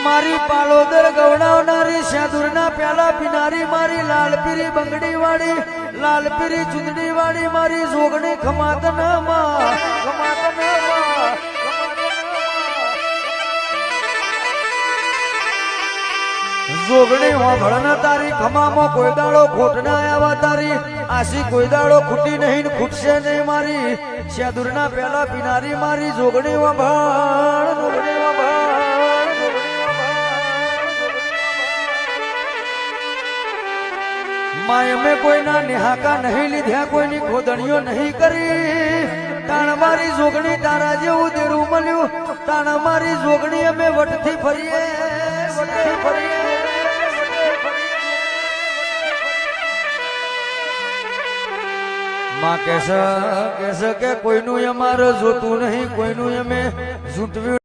मारी पालोदर गवडावणारी शादुरना प्याला पिनारी मारी लालपीरी बंगड़ी वाड़ी लालपीरी चुंदड़ी वाड़ी मारी जोगणी खमातन जोगणी वाभळना तारी खमामो कोई दाड़ो खोटना आवा तारी आशी कोई दाड़ो खुटी नहीं खुटसे नहीं मारी शादुरना प्याला पिनारी मारी जोगणी वाभळ जोगणी वाभळ माय में कोई ना निहाका नहीं लीध्या कोई नी खोदणियों नहीं करी ताण मारी जोगणी तारा जेवू देरू मल्यू ताण मारी जोगणी अमे वटथी फरीए वटथी फरीए मां कैसा के कोई नु अमारो जोतू नहीं कोई नु अमे झूठवी